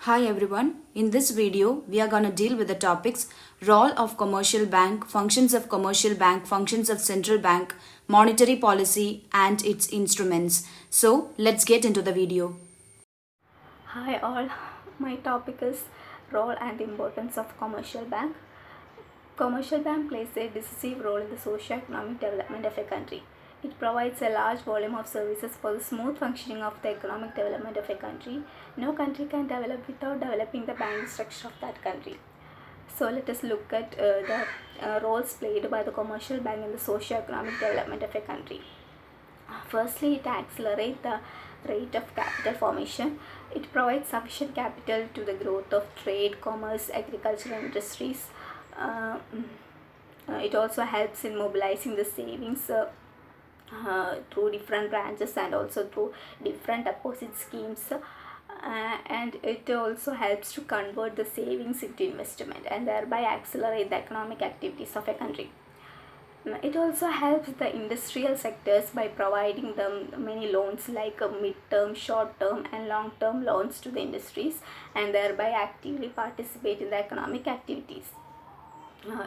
Hi everyone. In this video, we are going to deal with the topics role of commercial bank, functions of commercial bank, functions of central bank, monetary policy and its instruments. So, let's get into the video. Hi all, my topic is role and importance of commercial bank. Commercial bank plays a decisive role in the socio-economic development of a country. It provides a large volume of services for the smooth functioning of the economic development of a country. No country can develop without developing the banking structure of that country. So let us look at the roles played by the commercial bank in the socio-economic development of a country. Firstly, it accelerates the rate of capital formation. It provides sufficient capital to the growth of trade, commerce, agricultural industries. Uh, it also helps in mobilizing the savings through different branches and also through different deposit schemes. And it also helps to convert the savings into investment and thereby accelerate the economic activities of a country. It also helps the industrial sectors by providing them many loans like mid-term, short-term and long-term loans to the industries and thereby actively participate in the economic activities.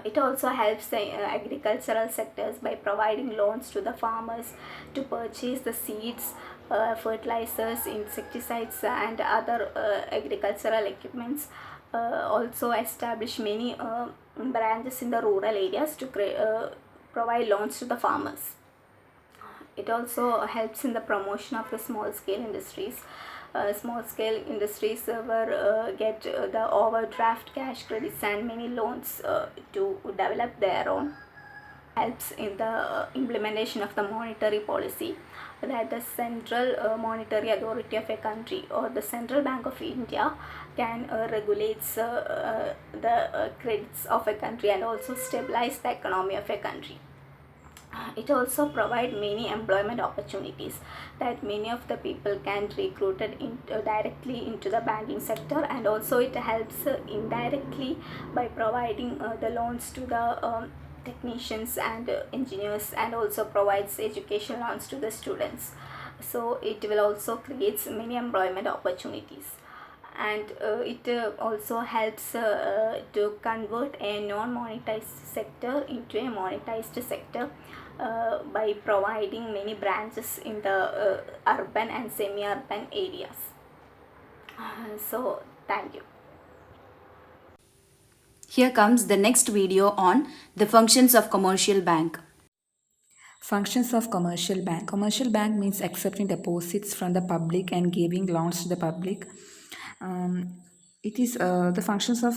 It also helps the agricultural sectors by providing loans to the farmers to purchase the seeds, fertilizers, insecticides and other agricultural equipments. Also establish many branches in the rural areas to provide loans to the farmers. It also helps in the promotion of the small scale industries. Small scale industries will get the overdraft cash credits and many loans to develop their own. Helps in the implementation of the monetary policy, that the central monetary authority of a country or the central bank of India can regulates the credits of a country and also stabilize the economy of a country. It also provide many employment opportunities, that many of the people can recruited directly into the banking sector, and also it helps indirectly by providing the loans to the technicians and engineers, and also provides education loans to the students. So it will also creates many employment opportunities. And it also helps to convert a non-monetized sector into a monetized sector by providing many branches in the urban and semi-urban areas. So thank you. Here comes the next video on the functions of commercial bank. Functions of commercial bank. Commercial bank means accepting deposits from the public and giving loans to the public. It is the functions of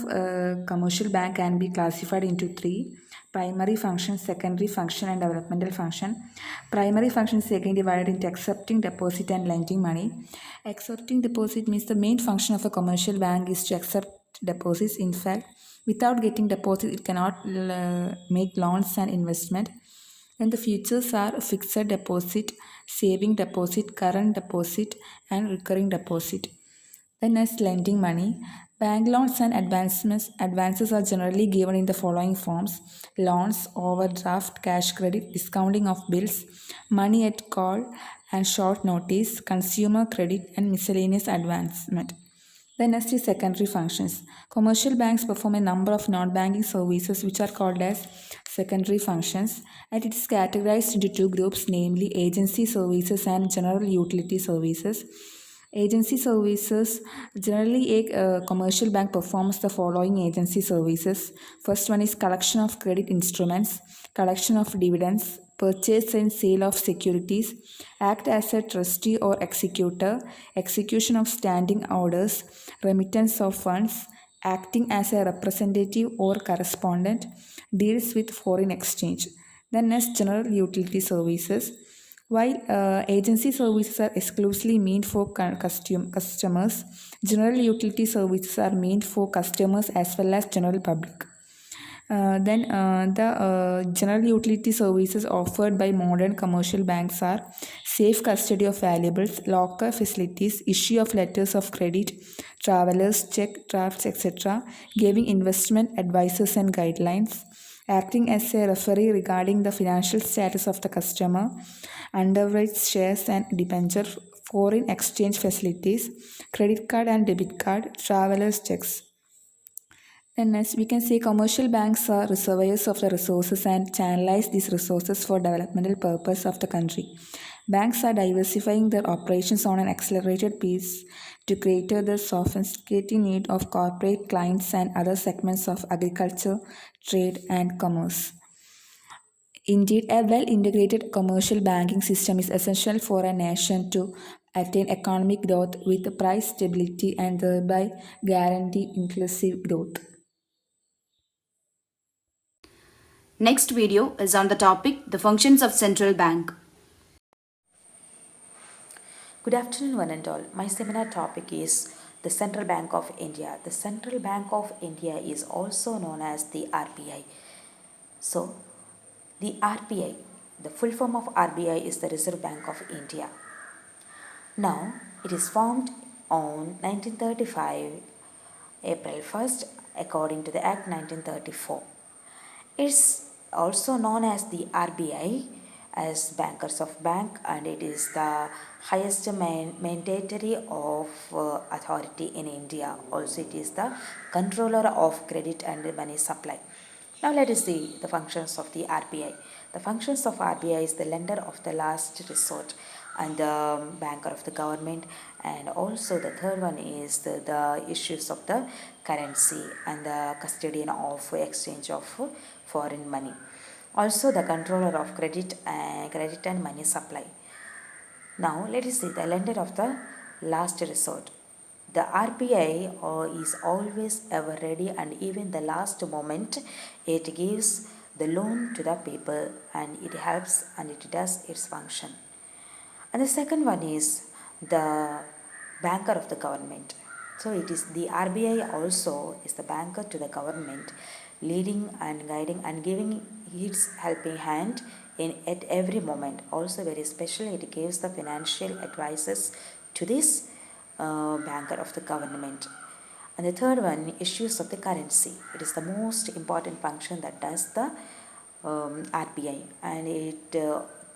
commercial bank can be classified into three: primary function, secondary function, and developmental function. Primary function is again divided into accepting deposit and lending money. Accepting deposit means the main function of a commercial bank is to accept deposits. In fact, without getting deposit, it cannot make loans and investment. And the features are fixed deposit, saving deposit, current deposit, and recurring deposit. Then as lending money, bank loans and advances are generally given in the following forms: loans, overdraft, cash credit, discounting of bills, money at call and short notice, consumer credit, and miscellaneous advancement. The next is secondary functions. Commercial banks perform a number of non-banking services which are called as secondary functions, and it is categorized into two groups, namely agency services and general utility services. Agency services, generally a commercial bank performs the following agency services. First one is collection of credit instruments, collection of dividends, purchase and sale of securities, act as a trustee or executor, execution of standing orders, remittance of funds, acting as a representative or correspondent, deals with foreign exchange. Then next, general utility services. While agency services are exclusively meant for customers, general utility services are meant for customers as well as general public. The general utility services offered by modern commercial banks are safe custody of valuables, locker facilities, issue of letters of credit, travelers, check drafts, etc., giving investment advices and guidelines, acting as a referee regarding the financial status of the customer, underwrites shares and debenture foreign exchange facilities, credit card and debit card, travelers' checks. Then next, we can say commercial banks are reservoirs of the resources and channelize these resources for developmental purpose of the country. Banks are diversifying their operations on an accelerated pace to cater the sophisticated need of corporate clients and other segments of agriculture, trade, and commerce. Indeed, a well integrated commercial banking system is essential for a nation to attain economic growth with price stability and thereby guarantee inclusive growth. Next video is on the topic the functions of central bank. Good afternoon, one and all. My seminar topic is the Central Bank of India. The Central Bank of India is also known as the RBI. So, the RBI, the full form of RBI is the Reserve Bank of India. Now, it is formed on 1935, April 1st, according to the Act 1934. It's also known as the RBI as Bankers of Bank, and it is the highest mandatory of authority in India. Also, it is the controller of credit and money supply. Now let us see the functions of the RBI. The functions of RBI is the lender of the last resort and the banker of the government, and also the third one is the issues of the currency and the custodian of exchange of foreign money. Also the controller of credit and money supply. Now let us see the lender of the last resort. The RBI is always ever ready, and even the last moment it gives the loan to the people, and it helps and it does its function. And the second one is the banker of the government. So it is the RBI also is the banker to the government, leading and guiding and giving its helping hand at every moment. Also very special, it gives the financial advices to this banker of the government. And the third one, issues of the currency. It is the most important function that does the RBI, and it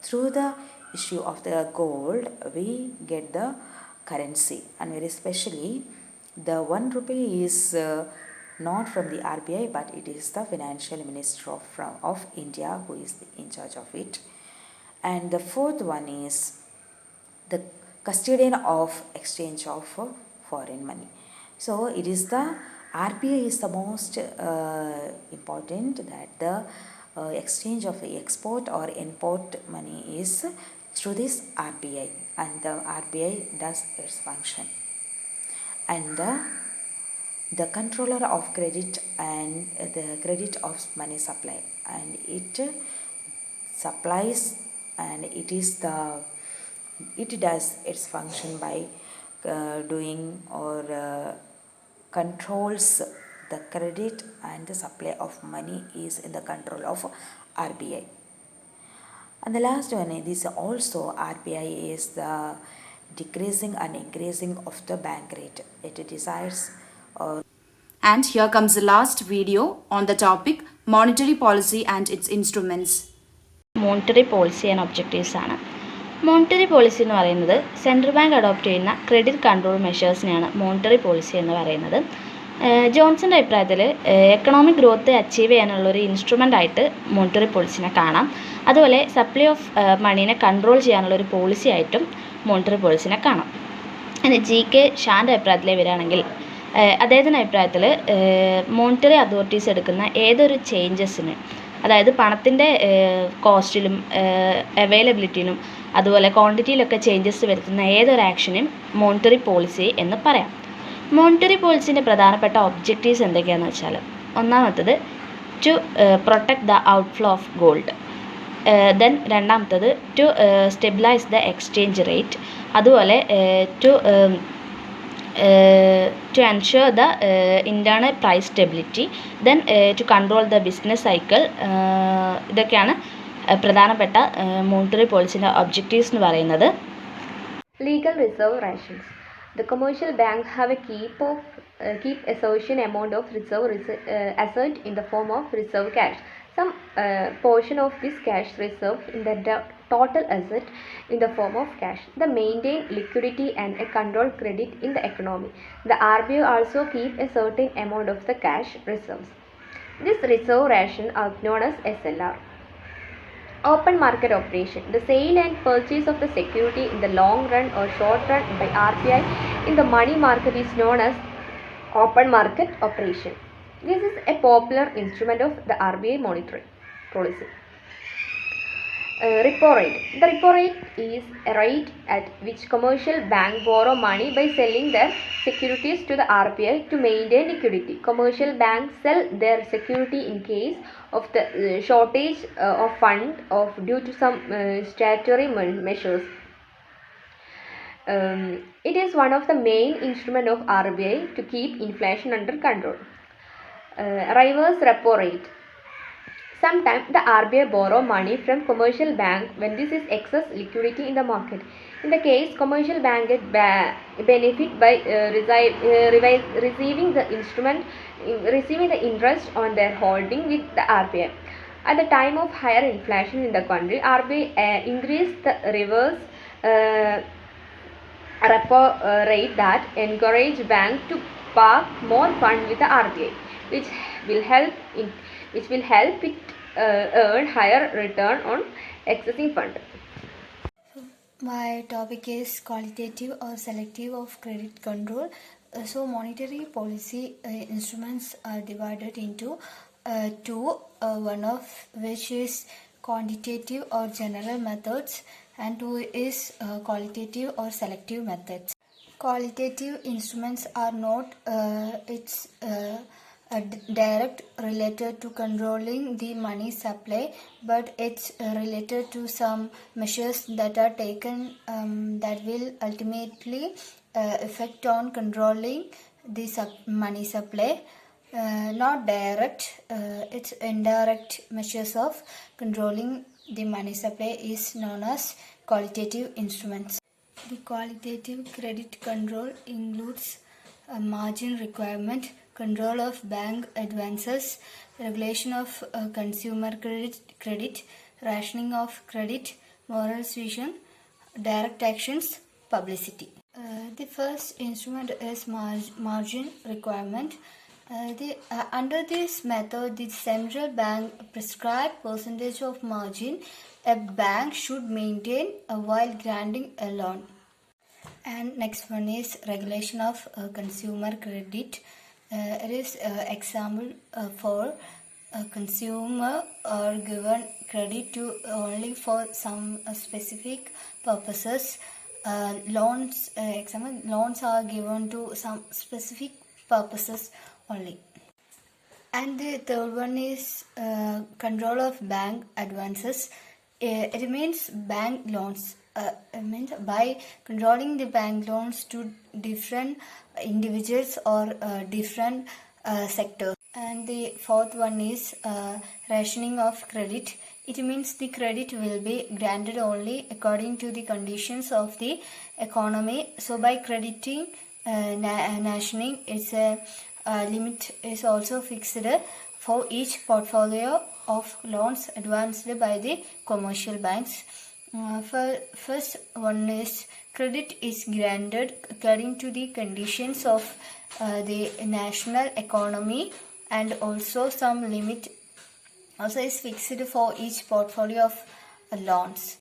through the issue of the gold we get the currency, and very specially the 1 rupee is not from the RBI, but it is the financial minister of India who is in charge of it. And the fourth one is the custodian of exchange of foreign money. So it is the RBI is the most important, that the exchange of export or import money is through this RBI, and the RBI does its function. And the controller of credit and the credit of money supply, and it supplies and it does its function by doing or controls the credit, and the supply of money is in the control of RBI. And the last one is also RBI is the decreasing and increasing of the bank rate. It decides And here comes the last video on the topic monetary policy and its instruments. Monetary policy and objectives ആണ്. Monetary policy എന്ന് പറയുന്നത് central bank adopt ചെയ്യുന്ന credit control മെഷേഴ്സിനെയാണ് monetary policy എന്ന് പറയുന്നത്. ജോൺസന്റെ അഭിപ്രായത്തിൽ economic growth achieve ചെയ്യാനുള്ള ഒരു instrument ആയിട്ട് മോണിറ്ററി പോളിസിനെ കാണാം. അതുപോലെ സപ്ലൈ ഓഫ് മണീനെ കൺട്രോൾ ചെയ്യാനുള്ള ഒരു പോളിസി ആയിട്ടും മോണിറ്ററി പോളിസിനെ കാണാം. ഇനി GK ഷാൻ്റെ അഭിപ്രായത്തിലെ വരികയാണെങ്കിൽ അദ്ദേഹത്തിൻ്റെ അഭിപ്രായത്തിൽ മോണിറ്ററി അതോറിറ്റീസ് എടുക്കുന്ന ഏതൊരു ചേഞ്ചസിന്, അതായത് പണത്തിൻ്റെ കോസ്റ്റിലും അവൈലബിലിറ്റിയിലും അതുപോലെ ക്വാണ്ടിറ്റിയിലൊക്കെ ചേഞ്ചസ് വരുത്തുന്ന ഏതൊരു ആക്ഷനും മോണിറ്ററി പോളിസി എന്ന് പറയാം. മോണിറ്ററി പോളിസിൻ്റെ പ്രധാനപ്പെട്ട ഒബ്ജക്റ്റീവ്സ് എന്തൊക്കെയാണെന്ന് വെച്ചാൽ, ഒന്നാമത്തത് to protect the outflow of gold, then രണ്ടാമത്തത് to stabilise the exchange rate, അതുപോലെ to ensure the internal price stability, then to control the business cycle. ഇതൊക്കെയാണ് പ്രധാനപ്പെട്ട മോണിറ്ററി പോളിസിൻ്റെ ഒബ്ജക്റ്റീവ്സ് എന്ന് പറയുന്നത്. Legal reserve ratios. The commercial banks have a keep a sufficient amount of reserve asset in the form of reserve cash. some portion of this cash reserve in the total asset in the form of cash. The maintain liquidity and a control credit in the economy. The RBI also keep a certain amount of the cash reserves. This reserve ration are known as SLR. Open market operation. The sale and purchase of the security in the long run or short run by RBI in the money market is known as open market operation. This is a popular instrument of the RBI monetary policy. Repo rate. The repo rate is a rate at which commercial banks borrow money by selling their securities to the RBI to maintain liquidity. Commercial banks sell their security in case of the shortage of fund due to some statutory measures. It is one of the main instruments of RBI to keep inflation under control. Reverse repo rate. Sometimes the RBI borrow money from commercial bank when this is excess liquidity in the market. In the case, commercial bank get benefit by receiving the interest on their holding with the RBI. At the time of higher inflation in the country, RBI increased the reverse repo rate that encourage bank to park more fund with the RBI, which will help it earn higher return on excessive fund. My topic is qualitative or selective of credit control. So monetary policy instruments are divided into two, one of which is quantitative or general methods and two is qualitative or selective methods. Qualitative instruments are not direct related to controlling the money supply, but it's related to some measures that are taken that will ultimately affect on controlling the money supply. Not direct, it's indirect measures of controlling the money supply is known as qualitative instruments. The qualitative credit control includes a margin requirement, control of bank advances, regulation of consumer credit, rationing of credit, moral suasion, direct actions, publicity. The first instrument is margin requirement. Under this method, the central bank prescribed percentage of margin a bank should maintain while granting a loan. And next one is regulation of consumer credit. It is example for a consumer are given credit to only for some specific purposes. Loans are given to some specific purposes only. And the third one is control of bank advances. It means bank loans. Means by controlling the bank loans to different individuals or different sectors. And the fourth one is rationing of credit. It means the credit will be granted only according to the conditions of the economy. So by crediting rationing, it's a limit is also fixed for each portfolio of loans advanced by the commercial banks. First one is credit is granted according to the conditions of the national economy, and also some limit also is fixed for each portfolio of loans.